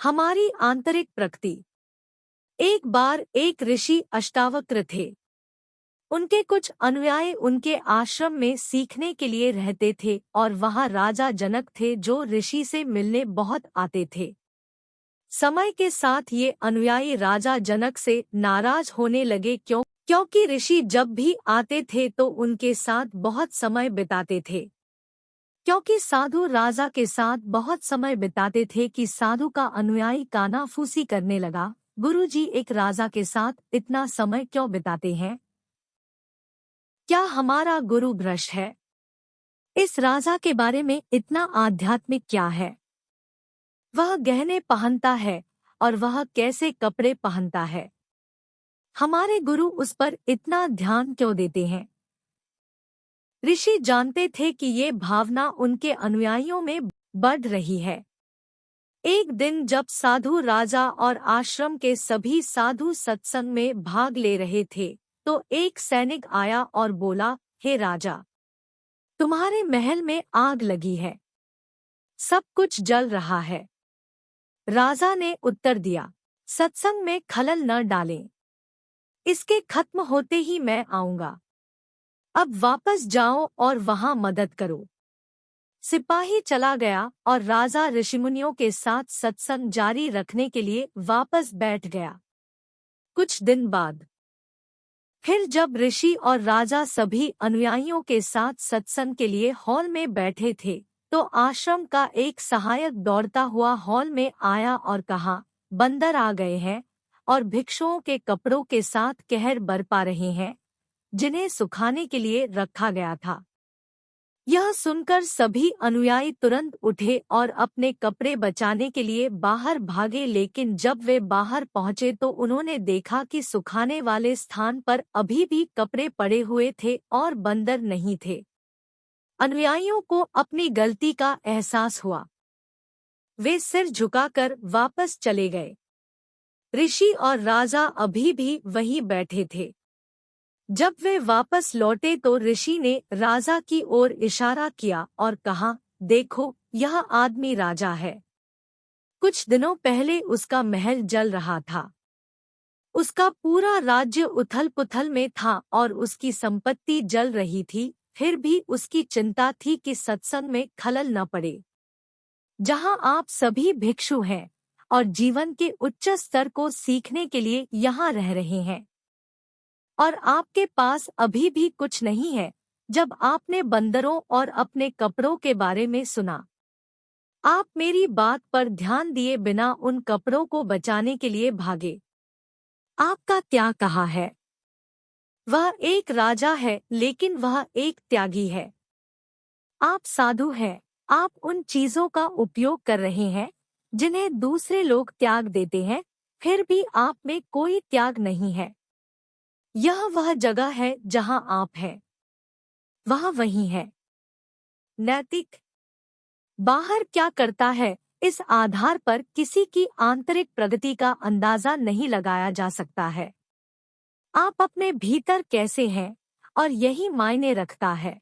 हमारी आंतरिक प्रकृति। एक बार एक ऋषि अष्टावक्र थे। उनके कुछ अनुयायी उनके आश्रम में सीखने के लिए रहते थे और वहाँ राजा जनक थे जो ऋषि से मिलने बहुत आते थे। समय के साथ ये अनुयायी राजा जनक से नाराज होने लगे क्योंकि ऋषि जब भी आते थे तो उनके साथ बहुत समय बिताते थे। क्योंकि साधु राजा के साथ बहुत समय बिताते थे कि साधु का अनुयायी कानाफूसी करने लगा, गुरुजी एक राजा के साथ इतना समय क्यों बिताते हैं? क्या हमारा गुरु भ्रष्ट है? इस राजा के बारे में इतना आध्यात्मिक क्या है? वह गहने पहनता है और वह कैसे कपड़े पहनता है? हमारे गुरु उस पर इतना ध्यान क्यों देते हैं? ऋषि जानते थे कि ये भावना उनके अनुयायियों में बढ़ रही है। एक दिन जब साधु राजा और आश्रम के सभी साधु सत्संग में भाग ले रहे थे, तो एक सैनिक आया और बोला, हे राजा, तुम्हारे महल में आग लगी है, सब कुछ जल रहा है। राजा ने उत्तर दिया, सत्संग में खलल न डालें, इसके खत्म होते ही मैं आऊंगा। अब वापस जाओ और वहां मदद करो। सिपाही चला गया और राजा ऋषिमुनियों के साथ सत्संग जारी रखने के लिए वापस बैठ गया। कुछ दिन बाद फिर जब ऋषि और राजा सभी अनुयायियों के साथ सत्संग के लिए हॉल में बैठे थे, तो आश्रम का एक सहायक दौड़ता हुआ हॉल में आया और कहा, बंदर आ गए हैं और भिक्षुओं के कपड़ों के साथ कहर बरपा रहे हैं, जिन्हें सुखाने के लिए रखा गया था। यह सुनकर सभी अनुयायी तुरंत उठे और अपने कपड़े बचाने के लिए बाहर भागे, लेकिन जब वे बाहर पहुंचे तो उन्होंने देखा कि सुखाने वाले स्थान पर अभी भी कपड़े पड़े हुए थे और बंदर नहीं थे। अनुयायियों को अपनी गलती का एहसास हुआ। वे सिर झुकाकर वापस चले गए। ऋषि और राजा अभी भी वहीं बैठे थे। जब वे वापस लौटे तो ऋषि ने राजा की ओर इशारा किया और कहा, देखो, यह आदमी राजा है। कुछ दिनों पहले उसका महल जल रहा था। उसका पूरा राज्य उथल-पुथल में था और उसकी संपत्ति जल रही थी, फिर भी उसकी चिंता थी कि सत्संग में खलल न पड़े। जहां आप सभी भिक्षु हैं और जीवन के उच्च स्तर को सीखने के लिए यहाँ रह रहे हैं, और आपके पास अभी भी कुछ नहीं है, जब आपने बंदरों और अपने कपड़ों के बारे में सुना, आप मेरी बात पर ध्यान दिए बिना उन कपड़ों को बचाने के लिए भागे। आपका त्याग कहाँ है? वह एक राजा है, लेकिन वह एक त्यागी है। आप साधु हैं, आप उन चीजों का उपयोग कर रहे हैं जिन्हें दूसरे लोग त्याग देते हैं, फिर भी आप में कोई त्याग नहीं है। यह वह जगह है जहां आप हैं, वह वही है। नैतिक बाहर क्या करता है, इस आधार पर किसी की आंतरिक प्रगति का अंदाजा नहीं लगाया जा सकता है। आप अपने भीतर कैसे हैं, और यही मायने रखता है।